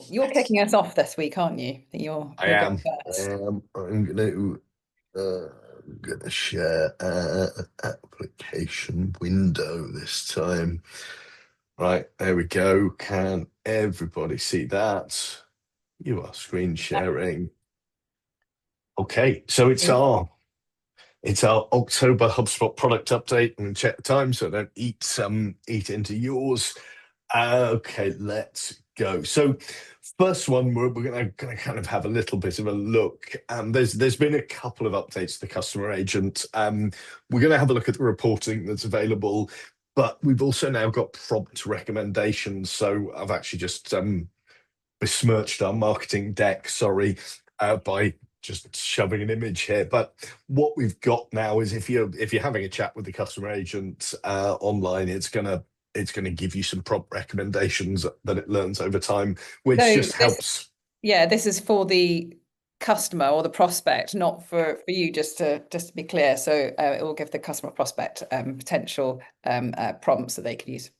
You're kicking us off this week, aren't you? I You're am. going first. I'm gonna share an application window this time. Right, there we go. Can everybody see that? You are screen sharing. Okay, so it's our October HubSpot product update. I'm gonna check the time so I don't eat into yours. Okay, let's go. So, first one, we're gonna kind of have a little bit of a look. There's been a couple of updates to the customer agent. We're gonna have a look at the reporting that's available, but we've also now got prompt recommendations. So I've actually just besmirched our marketing deck, sorry, by just shoving an image here. But what we've got now is if you're having a chat with the customer agent online, it's gonna give you some prompt recommendations that it learns over time, which So just helps. this is for the customer or the prospect, not for you. Just to be clear, so it will give the customer prospect potential prompts that they could use.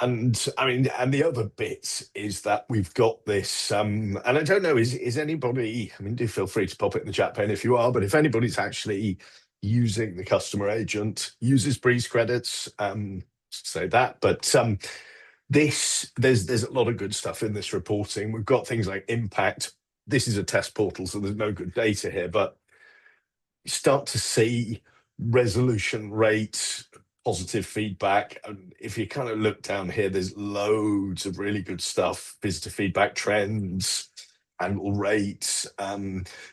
And I mean, and the other bit is that we've got this, and I don't know, is anybody, I mean, do feel free to pop it in the chat pane if you are, but if anybody's actually using the customer agent, uses Breeze credits, say that, but there's a lot of good stuff in this reporting. We've got things like impact. This is a test portal, so there's no good data here, but you start to see resolution rates, positive feedback. And if you kind of look down here, there's loads of really good stuff, visitor feedback trends, annual rates,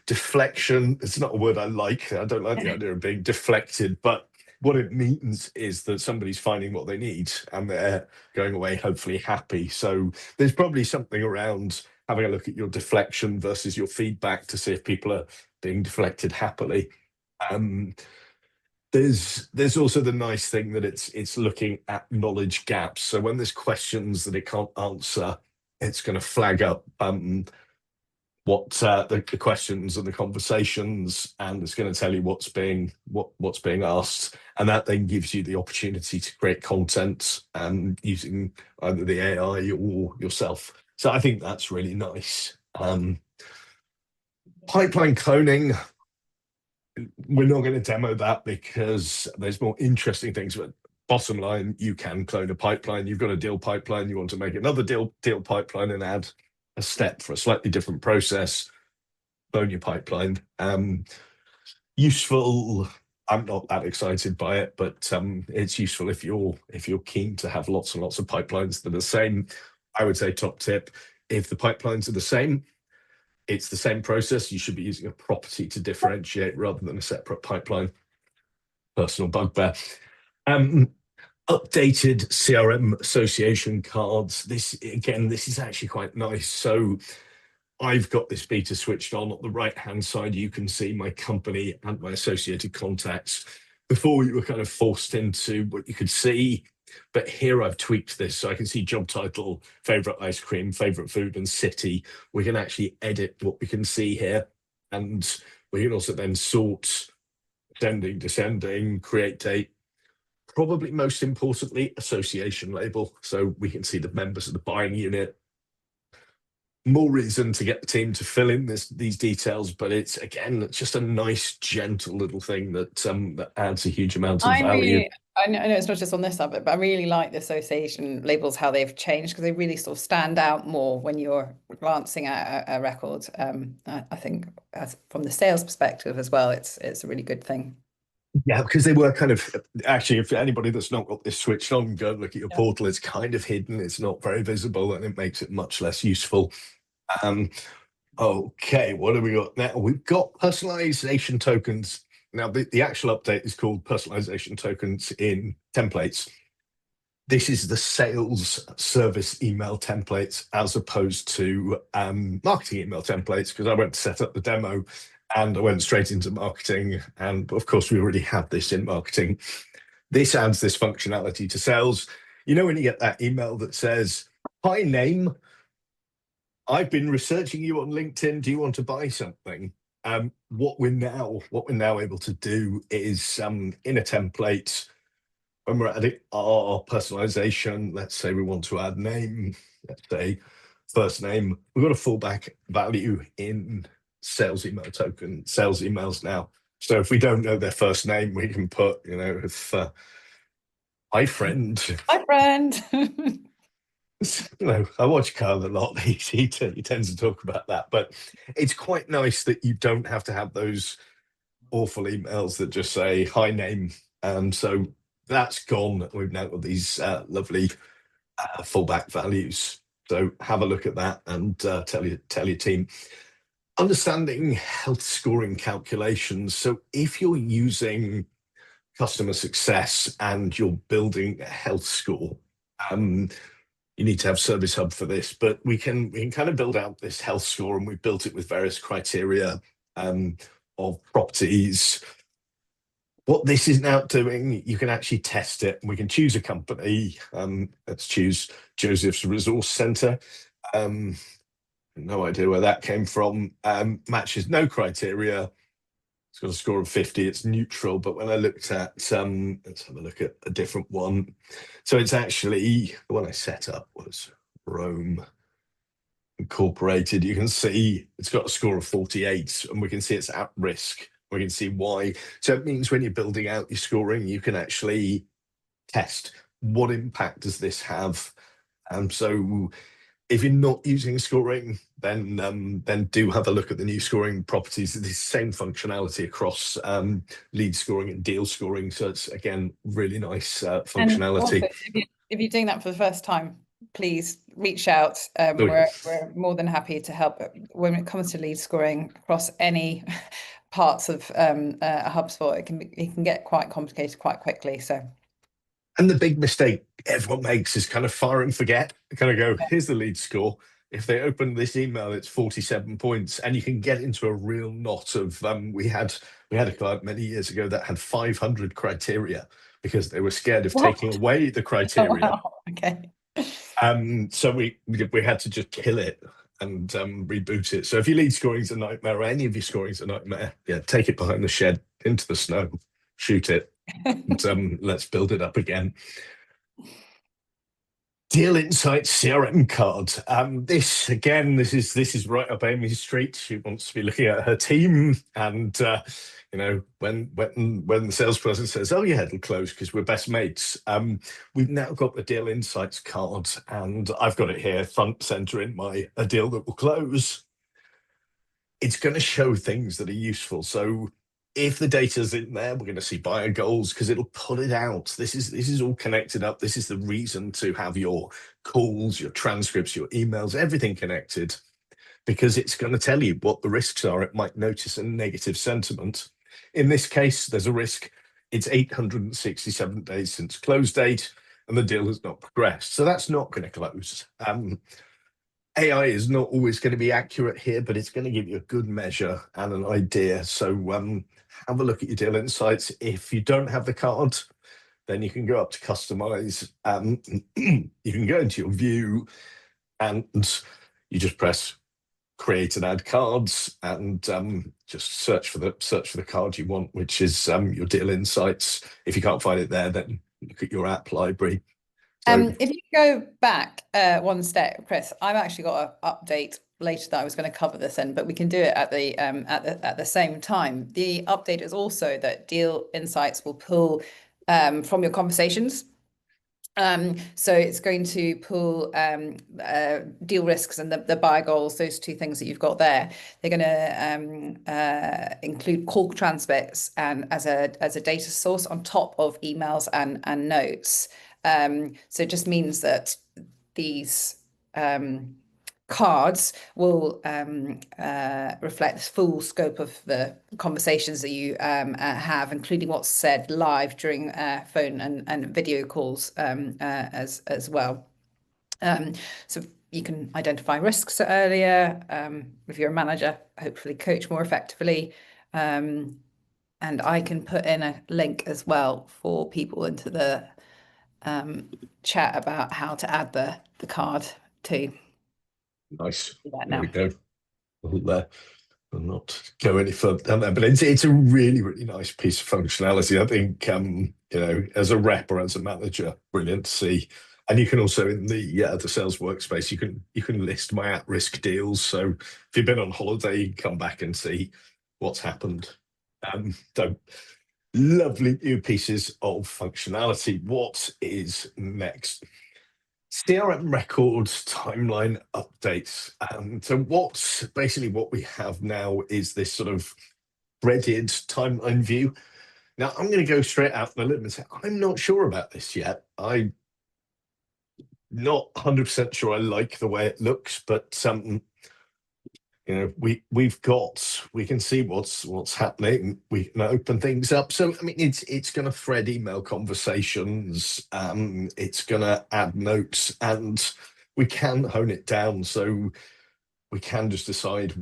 deflection. It's not a word I like. I don't like the idea of being deflected, but what it means is that somebody's finding what they need and they're going away hopefully happy. So there's probably something around having a look at your deflection versus your feedback to see if people are being deflected happily. Um, there's also the nice thing that it's looking at knowledge gaps. So when there's questions that it can't answer, it's going to flag up what the questions and the conversations, and it's going to tell you what's being asked, and that then gives you the opportunity to create content using either the AI or yourself. So I think that's really nice. Pipeline cloning, we're not going to demo that because there's more interesting things. But bottom line, you can clone a pipeline. You've got a deal pipeline. You want to make another deal pipeline and add a step for a slightly different process. Clone your pipeline. Useful. I'm not that excited by it, but it's useful if you're keen to have lots and lots of pipelines that are the same. I would say top tip: if the pipelines are the same, it's the same process. You should be using a property to differentiate rather than a separate pipeline. Personal bugbear. Updated CRM association cards. This is actually quite nice. So I've got this beta switched on. On the right-hand side, you can see my company and my associated contacts. Before, you were kind of forced into what you could see, but here I've tweaked this so I can see job title, favorite ice cream, favorite food, and city. We can actually edit what we can see here, and we can also then sort ascending, descending, create date. Probably most importantly, association label, so we can see the members of the buying unit. More reason to get the team to fill in these details, but it's just a nice, gentle little thing that adds a huge amount of value. I know it's not just on this subject, but I really like the association labels, how they've changed, because they really sort of stand out more when you're glancing at a record. I think from the sales perspective as well, it's a really good thing. Yeah, because they were kind of actually, if anybody that's not got this switched on, go and look at your Yeah. portal. It's kind of hidden, it's not very visible, and it makes it much less useful. Um, okay, what have we got now? We've got personalization tokens. Now, the actual update is called personalization tokens in templates. This is the sales service email templates as opposed to marketing email templates, because I went to set up the demo and I went straight into marketing. And of course, we already have this in marketing. This adds this functionality to sales. You know, when you get that email that says, "Hi, name, I've been researching you on LinkedIn. Do you want to buy something?" What we're now able to do is in a template, when we're adding our personalization, let's say we want to add name, let's say first name. We've got a fallback value in sales email token, sales emails now. So if we don't know their first name, we can put, if hi friend. Hi, friend. I watch Carl a lot. He tends to talk about that, but it's quite nice that you don't have to have those awful emails that just say hi name. So that's gone. We've now got these lovely fallback values. So have a look at that and tell your team. Understanding health scoring calculations. So if you're using customer success and you're building a health score, you need to have Service Hub for this, but we can kind of build out this health score, and we've built it with various criteria of properties. What this is now doing, you can actually test it. We can choose a company. Let's choose Joseph's Resource Centre. No idea where that came from. Matches no criteria. It's got a score of 50. It's neutral. But when I looked at, let's have a look at a different one. So it's actually, the one I set up was Rome Incorporated. You can see it's got a score of 48, and we can see it's at risk. We can see why. So it means when you're building out your scoring, you can actually test what impact does this have. So if you're not using scoring, then do have a look at the new scoring properties. It's the same functionality across lead scoring and deal scoring. So it's, again, really nice functionality. And also, if you're doing that for the first time, please reach out. We're more than happy to help when it comes to lead scoring across any parts of HubSpot. It can get quite complicated quite quickly. So. And the big mistake everyone makes is kind of fire and forget. Kind of go, here's the lead score. If they open this email, it's 47 points, and you can get into a real knot of. We had a client many years ago that had 500 criteria because they were scared of taking away the criteria. Oh, wow. Okay. So we had to just kill it and reboot it. So if your lead scoring is a nightmare, or any of your scoring is a nightmare, take it behind the shed into the snow, shoot it. And let's build it up again. Deal Insights CRM card. This is right up Amy's street. She wants to be looking at her team, and when the salesperson says, "Oh yeah, it'll close because we're best mates," we've now got the Deal Insights card, and I've got it here front center in my a deal that will close. It's going to show things that are useful. So if the data's in there, we're going to see buyer goals because it'll pull it out. This is all connected up. This is the reason to have your calls, your transcripts, your emails, everything connected, because it's going to tell you what the risks are. It might notice a negative sentiment. In this case, there's a risk. It's 867 days since close date, and the deal has not progressed. So that's not going to close. AI is not always going to be accurate here, but it's going to give you a good measure and an idea. So have a look at your Deal Insights. If you don't have the card, then you can go up to customize. You can go into your view, and you just press create and add cards, and just search for the card you want, which is your Deal Insights. If you can't find it there, then look at your app library. If you go back one step, Chris, I've actually got an update later that I was going to cover this in, but we can do it at the same time. The update is also that Deal Insights will pull from your conversations. So it's going to pull deal risks and the buyer goals, those two things that you've got there. They're going to include call transcripts and as a data source on top of emails and notes. So it just means that these cards will reflect the full scope of the conversations that you have, including what's said live during phone and video calls as well. So you can identify risks earlier. If you're a manager, hopefully coach more effectively. And I can put in a link as well for people into the chat about how to add the card too. Nice. There we go. I'll not go any further than that, but it's a really, really nice piece of functionality. I think as a rep or as a manager, brilliant to see. And you can also in the sales workspace, you can list my at-risk deals. So if you've been on holiday, you can come back and see what's happened. So lovely new pieces of functionality. What is next? CRM records timeline updates. So what's basically what we have now is this sort of threaded timeline view. Now I'm going to go straight out on a limb and say I'm not sure about this yet. I'm not 100% sure I like the way it looks, but you know, we can see what's happening. We can open things up. So I mean, it's going to thread email conversations. It's going to add notes, and we can hone it down. So we can just decide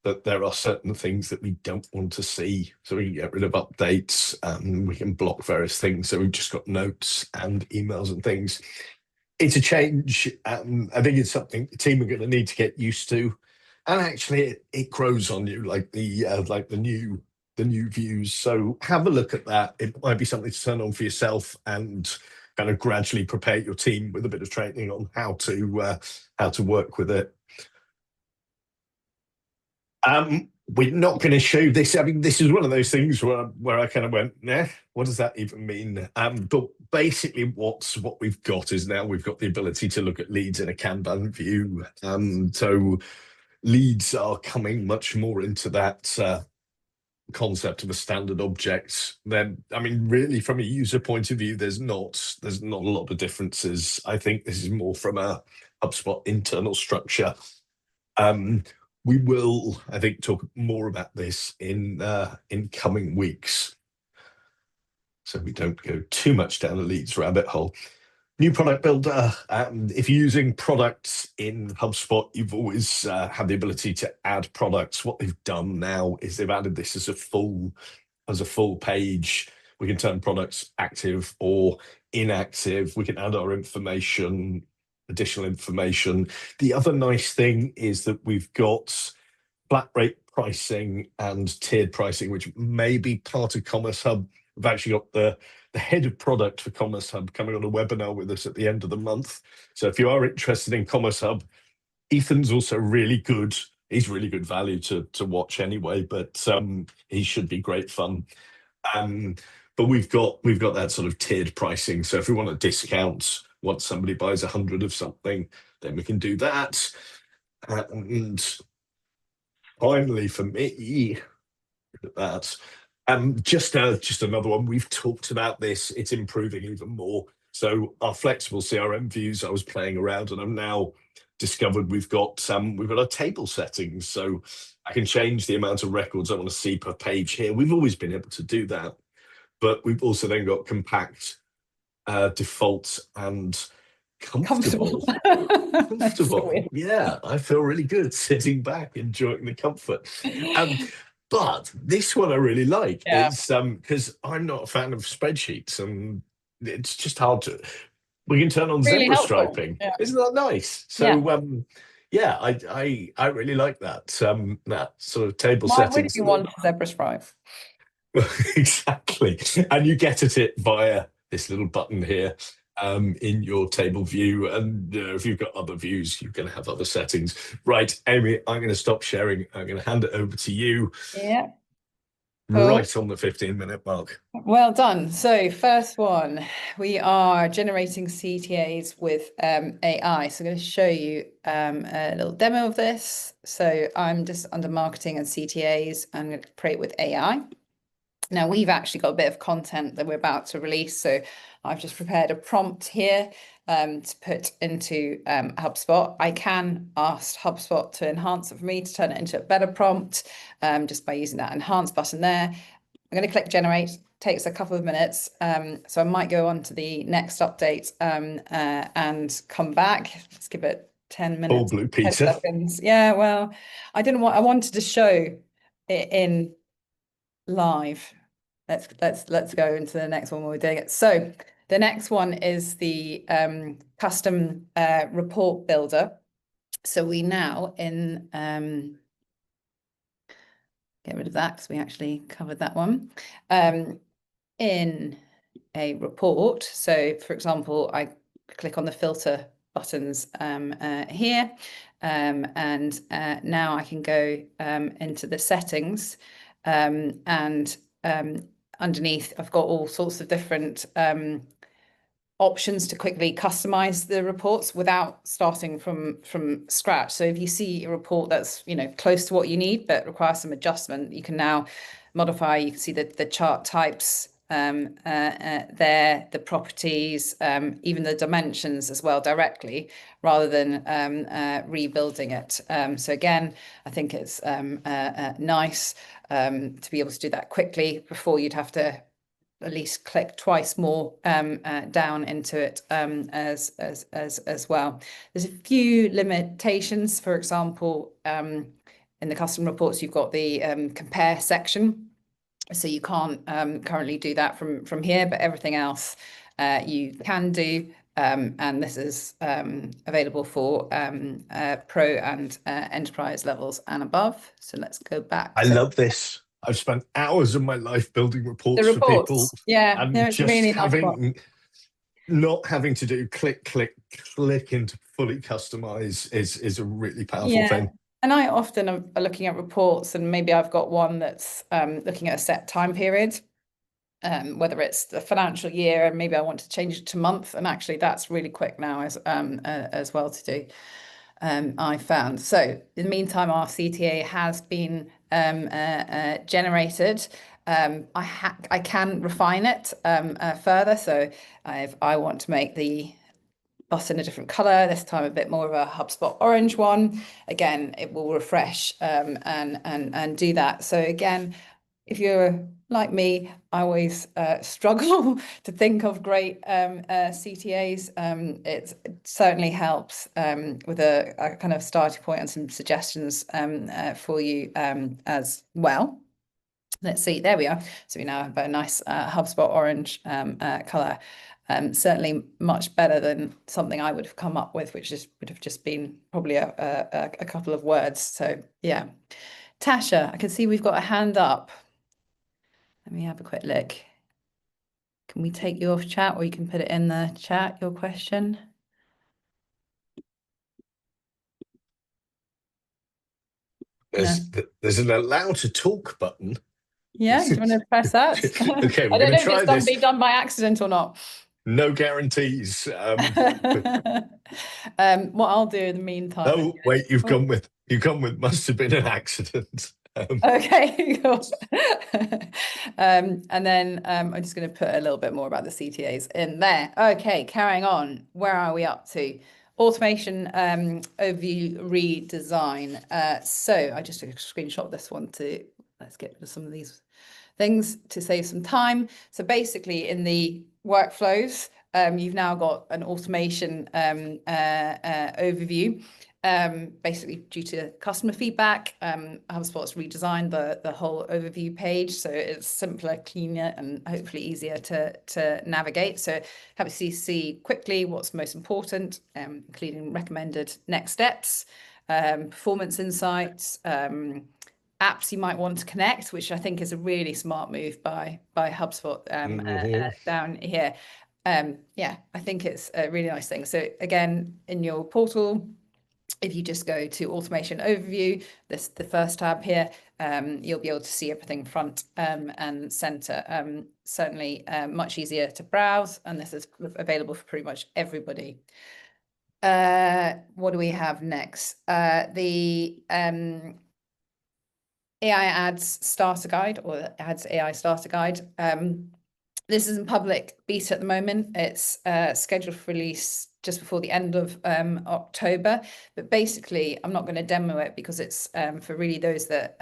that there are certain things that we don't want to see. So we can get rid of updates. We can block various things. So we've just got notes and emails and things. It's a change. I think it's something the team are going to need to get used to. And actually, it grows on you like the new views. So have a look at that. It might be something to turn on for yourself and kind of gradually prepare your team with a bit of training on how to work with it. We're not going to show this. I mean, this is one of those things where I kind of went, nah, what does that even mean? But basically, what we've got is now we've got the ability to look at leads in a Kanban view. So leads are coming much more into that concept of a standard object. Then, I mean, really, from a user point of view, there's not a lot of differences. I think this is more from a HubSpot internal structure. We will, I think, talk more about this in coming weeks, so we don't go too much down the leads rabbit hole. New product builder. If you're using products in HubSpot, you've always had the ability to add products. What they've done now is they've added this as a full page. We can turn products active or inactive. We can add our information, additional information. The other nice thing is that we've got flat rate pricing and tiered pricing, which may be part of Commerce Hub. We've actually got the head of product for Commerce Hub coming on a webinar with us at the end of the month. So if you are interested in Commerce Hub, Ethan's also really good. He's really good value to watch anyway, but he should be great fun. But we've got that sort of tiered pricing. So if we want a discount, once somebody buys 100 of something, then we can do that. And finally, for me, look at that. Just another one. We've talked about this. It's improving even more. So our flexible CRM views, I was playing around, and I've now discovered we've got our table settings. So I can change the amount of records I want to see per page here. We've always been able to do that, but we've also then got compact, default, and comfortable. Comfortable. Yeah, I feel really good sitting back, enjoying the comfort. But this one I really like is because I'm not a fan of spreadsheets, and it's just hard to. We can turn on Really zebra helpful. striping. Yeah. Isn't that nice? So yeah, I really like that that sort of table Why settings. would you want a zebra stripe? Exactly, and you get at it via this little button here. In your table view, and if you've got other views, you can have other settings. Right, Amy, I'm going to stop sharing. I'm going to hand it over to you. Yeah. Cool. Right on the 15-minute mark. Well done. So first one, we are generating CTAs with AI. So I'm going to show you a little demo of this. So I'm just under marketing and CTAs. I'm going to create with AI. Now we've actually got a bit of content that we're about to release. So I've just prepared a prompt here to put into HubSpot. I can ask HubSpot to enhance it for me to turn it into a better prompt just by using that enhance button there. I'm going to click generate. Takes a couple of minutes. So I might go on to the next update and come back. Let's give it 10 minutes. All blue Peter. 10 seconds. Yeah, well, I wanted to show it in live. Let's go into the next one while we're doing it. So the next one is the custom report builder. So we now in get rid of that because we actually covered that one. In a report. So for example, I click on the filter buttons here. And now I can go into the settings, and underneath I've got all sorts of different options to quickly customize the reports without starting from scratch. So if you see a report that's, you know, close to what you need but requires some adjustment, you can now modify. You can see the chart types there, the properties, even the dimensions as well directly, rather than rebuilding it. So again, I think it's nice to be able to do that quickly. Before, you'd have to at least click twice more down into it as well. There's a few limitations. For example, in the custom reports, you've got the compare section. So you can't currently do that from here, but everything else you can do. And this is available for pro and enterprise levels and above. So let's go back. I love this. I've spent hours of my life building reports The for people. reports, yeah, And no, it's just really nice one. not having to do click, click, click into fully customize is a really powerful thing. And I often am looking at reports, and maybe I've got one that's looking at a set time period, whether it's the financial year, and maybe I want to change it to month. And actually, that's really quick now as well to do. I found. So in the meantime, our CTA has been generated. I can refine it further. So I want to make the button a different color, this time a bit more of a HubSpot orange one. Again, it will refresh and do that. So again, if you're like me, I always struggle to think of great CTAs. It certainly helps with a kind of starting point and some suggestions for you as well. Let's see, there we are. So we now have a nice HubSpot orange color. Certainly much better than something I would have come up with, which would have just been probably a couple of words. So yeah. Tasha, I can see we've got a hand up. Let me have a quick look. Can we take you off chat, or you can put it in the chat, your question? There's an allow to talk button. Yeah, do you want to press that? Okay, we're I don't going to try know if it's this. done by accident or not. No guarantees. What I'll do in the meantime. Oh, wait, you've gone with must have been an accident. Okay, cool. And then I'm just going to put a little bit more about the CTAs in there. Okay, carrying on. Where are we up to? Automation overview redesign. So I just took a screenshot of this one to, let's get rid of some of these things to save some time. So basically in the workflows, you've now got an automation overview. Basically due to customer feedback, HubSpot's redesigned the whole overview page, so it's simpler, cleaner, and hopefully easier to navigate. So happy to see quickly what's most important, including recommended next steps, performance insights, apps you might want to connect, which I think is a really smart move by HubSpot down here. Yeah, I think it's a really nice thing. So again, in your portal, if you just go to automation overview, the first tab here, you'll be able to see everything front and center. Certainly much easier to browse, and this is available for pretty much everybody. What do we have next? The AI Ads Starter Guide, or Ads AI Starter Guide. This is in public beta at the moment. It's scheduled for release just before the end of October. But basically, I'm not going to demo it because it's for really those that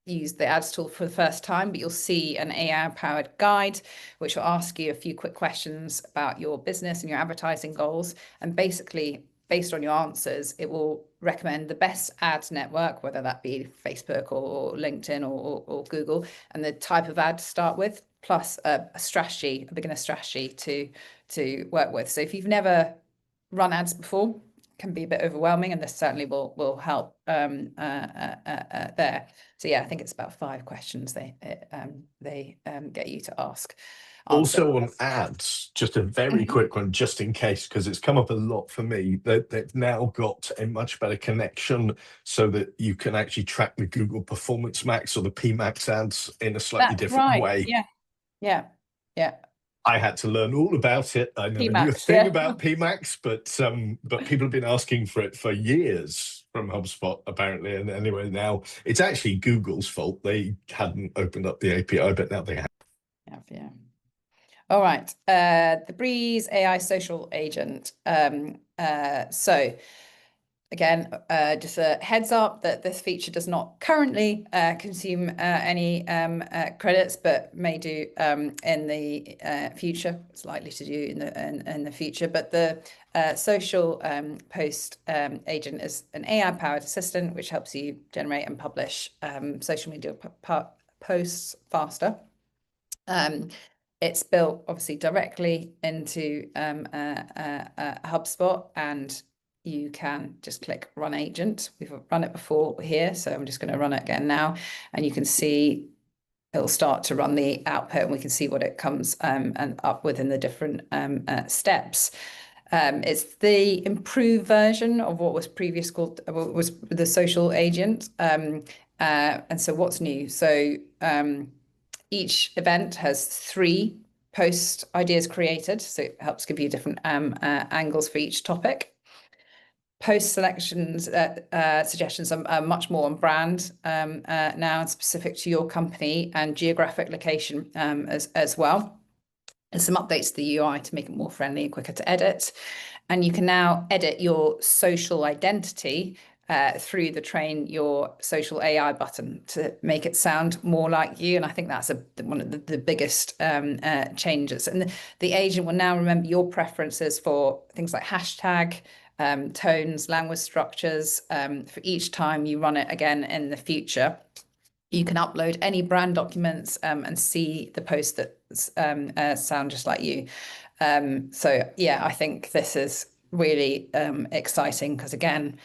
use the ads tool for the first time. But you'll see an AI-powered guide, which will ask you a few quick questions about your business and your advertising goals. And basically, based on your answers, it will recommend the best ads network, whether that be Facebook or LinkedIn or Google, and the type of ad to start with, plus a strategy, a beginner strategy to work with. So if you've never run ads before, it can be a bit overwhelming, and this certainly will help there. So yeah, I think it's about 5 questions they get you to ask. answer. Also on ads, just a very quick one, just in case, because it's come up a lot for me, that they've now got a much better connection so that you can actually track the Google Performance Max or the PMax ads in a slightly That's different right. way. Yeah. I had to learn all about it. I never knew a PMax, thing yeah. about PMax, but people have been asking for it for years from HubSpot, apparently. And anyway, now it's actually Google's fault. They hadn't opened up the API, but now they have. Yeah. All right. The Breeze AI social agent. So again, just a heads up that this feature does not currently consume any credits, but may do in the future. It's likely to do in the future. But the social post agent is an AI-powered assistant which helps you generate and publish social media posts faster. It's built obviously directly into HubSpot, and you can just click run agent. We've run it before here, so I'm just going to run it again now, and you can see it'll start to run the output, and we can see what it comes and up with in the different steps. It's the improved version of what was previously called was the social agent, and so what's new? So each event has 3 post ideas created, so it helps give you different angles for each topic. Post selections, suggestions are much more on brand now and specific to your company and geographic location as well. And some updates to the UI to make it more friendly and quicker to edit. And you can now edit your social identity through the Train Your Social AI button to make it sound more like you. And I think that's one of the biggest changes. And the agent will now remember your preferences for things like hashtag, tones, language structures for each time you run it again in the future. You can upload any brand documents and see the posts that sound just like you. So yeah, I think this is really exciting because again,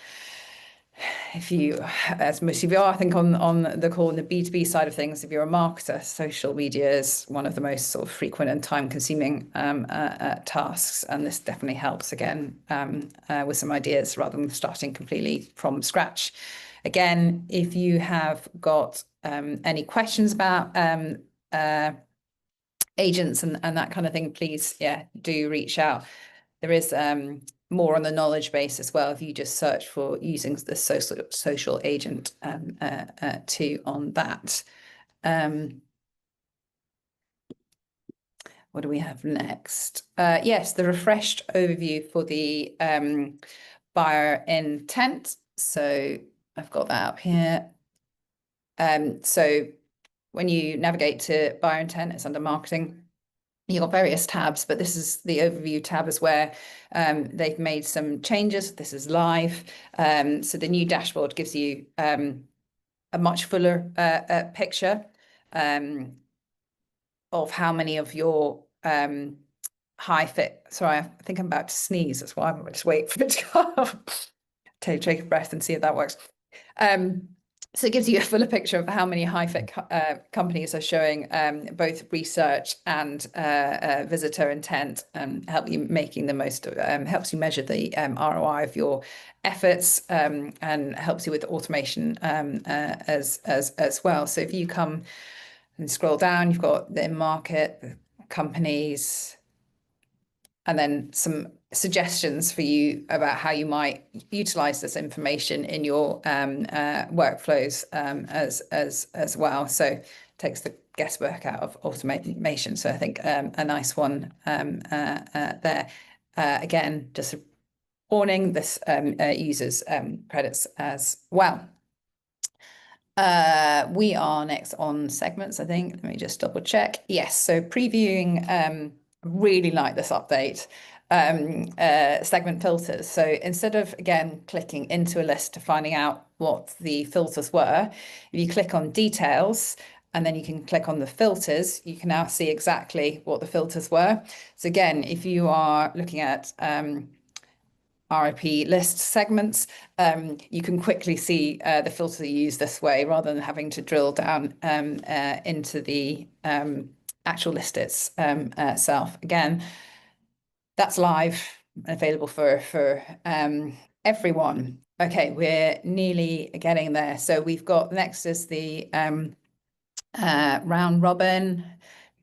if you, as most of you are, I think on the call, on the B2B side of things, if you're a marketer, social media is one of the most sort of frequent and time-consuming tasks, and this definitely helps again with some ideas rather than starting completely from scratch. Again, if you have got any questions about agents and that kind of thing, please, do reach out. There is more on the knowledge base as well if you just search for using the social agent too on that. What do we have next? Yes, the refreshed overview for the buyer intent. So I've got that up here. So when you navigate to buyer intent, it's under marketing. You've got various tabs, but this is the overview tab is where they've made some changes. This is live. So the new dashboard gives you a much fuller picture of how many of your high fit. Sorry, I think I'm about to sneeze. That's why I'm just waiting for it to go. Take a breath and see if that works. So it gives you a fuller picture of how many high fit companies are showing both research and visitor intent, and help you making the most. Helps you measure the ROI of your efforts, and helps you with automation as well. So if you come and scroll down, you've got the market, the companies, and then some suggestions for you about how you might utilize this information in your workflows as well. So it takes the guesswork out of automation. So I think a nice one there. Again, just a warning, this uses credits as well. We are next on segments, I think. Let me just double check. Yes, so previewing, really like this update, segment filters. So instead of, again, clicking into a list to finding out what the filters were, if you click on details, and then you can click on the filters, you can now see exactly what the filters were. So again, if you are looking at RIP list segments, you can quickly see the filter you use this way rather than having to drill down into the actual list itself. Again, that's live and available for everyone. Okay, we're nearly getting there. So we've got, next is the round robin.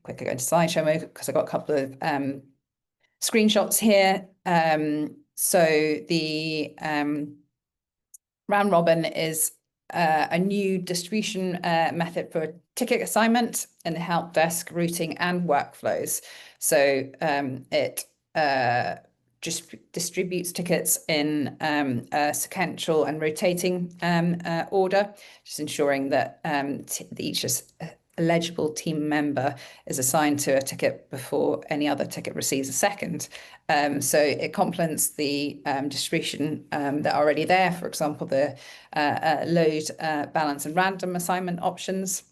Quickly go into slideshow mode because I've got a couple of screenshots here. So the round robin is a new distribution method for ticket assignment in the help desk, routing and workflows. So it just distributes tickets in a sequential and rotating order, just ensuring that each eligible team member is assigned to a ticket before any other ticket receives a second. So it complements the distribution that are already there, for example, the load, balance and random assignment options,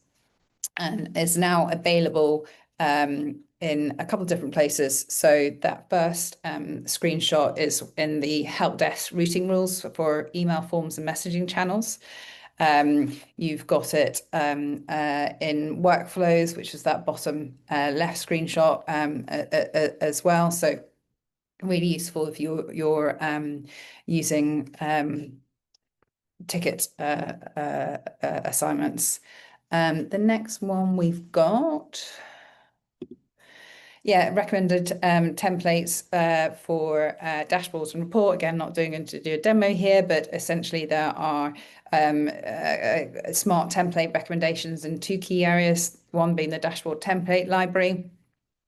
and is now available in a couple of different places. So that first screenshot is in the help desk routing rules for email forms and messaging channels. You've got it in workflows, which is that bottom left screenshot as well. So really useful if you're using ticket assignments. The next one we've got, recommended templates for dashboards and report. Again, not going to do a demo here, but essentially there are smart template recommendations in two key areas, one being the dashboard template library,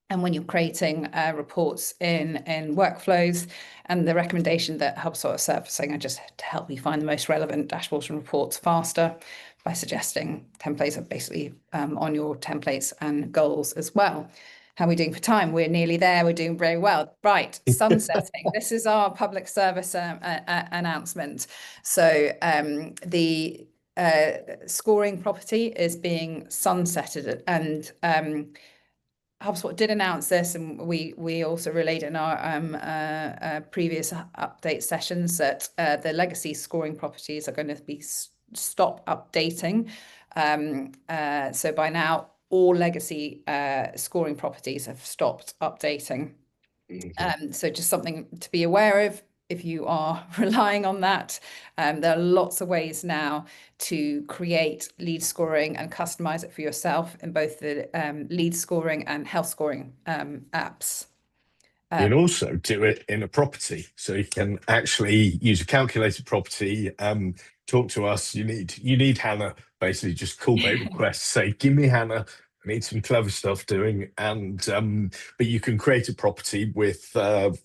and when you're creating reports in workflows, and the recommendation that HubSpot is surfacing are just to help you find the most relevant dashboards and reports faster by suggesting templates are basically on your templates and goals as well. How are we doing for time? We're nearly there. We're doing very well. Right, sunsetting. This is our public service announcement. So the scoring property is being sunsetted, and HubSpot did announce this, and we also relayed in our previous update sessions that the legacy scoring properties are going to be stop updating. So by now, all legacy scoring properties have stopped updating. So just something to be aware of if you are relying on that. There are lots of ways now to create lead scoring and customize it for yourself in both the lead scoring and health scoring apps. You can also do it in a property, so you can actually use a calculated property. Talk to us. You need Hannah. Basically, just call bait request. Say, give me Hannah. I need some clever stuff doing, and but you can create a property with a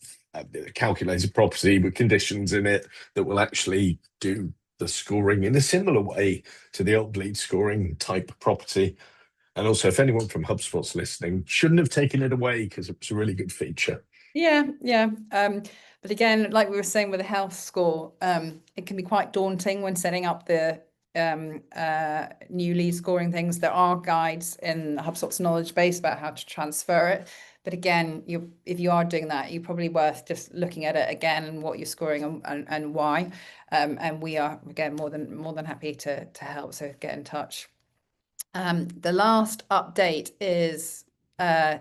calculated property with conditions in it that will actually do the scoring in a similar way to the old lead scoring type property. And also, if anyone from HubSpot's listening, shouldn't have taken it away because it was a really good feature. Yeah. But again, like we were saying with the health score, it can be quite daunting when setting up the new lead scoring things. There are guides in HubSpot's knowledge base about how to transfer it. But again, if you are doing that, you're probably worth just looking at it again and what you're scoring and why. And we are, again, more than happy to help. So get in touch. The last update is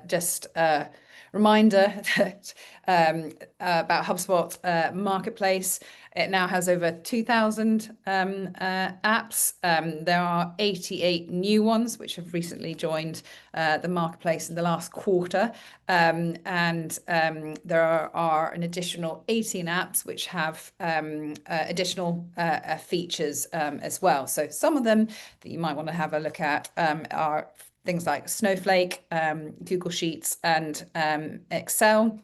just a reminder that about HubSpot Marketplace. It now has over 2,000 apps. There are 88 new ones which have recently joined the marketplace in the last quarter, and there are an additional 18 apps which have additional features as well. So some of them that you might want to have a look at are things like Snowflake, Google Sheets, and Excel.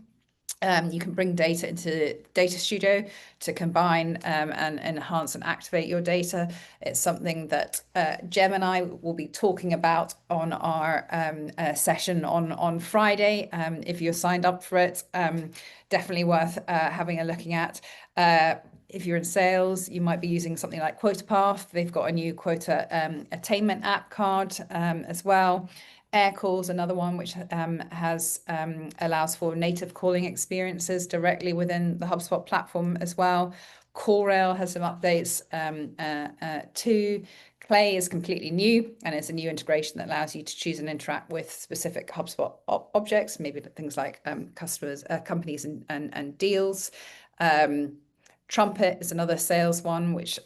You can bring data into Data Studio to combine and enhance and activate your data. It's something that Gemini will be talking about on our session on Friday. If you're signed up for it, definitely worth having a looking at. If you're in sales, you might be using something like QuotaPath. They've got a new quota attainment app card as well. Aircall's another one which has allows for native calling experiences directly within the HubSpot platform as well. CallRail has some updates too. Play is completely new, and it's a new integration that allows you to choose and interact with specific HubSpot objects, maybe things like customers, companies, and deals. Trumpet is another sales one, which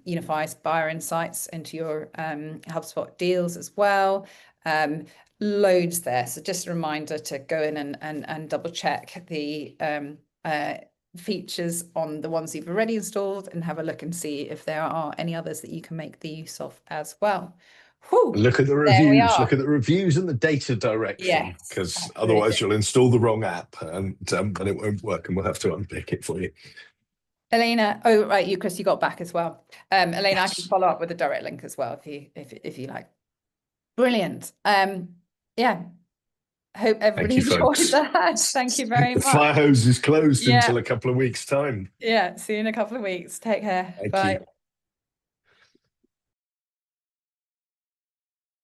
unifies buyer insights into your HubSpot deals as well. Loads there. So just a reminder to go in and double check the features on the ones you've already installed and have a look and see if there are any others that you can make the use of as well. Whew, look at the reviews. Look at the reviews and the data direction, because otherwise you'll install the wrong app and it won't work, and we'll have to unpick it for you. Elena, oh right, Chris, you got back as well. Elena, yes. I can follow up with a direct link as well if you like. Brilliant. Yeah. Hope everybody enjoyed that. Thank you very much. The fire hose is closed until a couple of weeks' time. Yeah, see you in a couple of weeks. Take care. Thank Bye. You.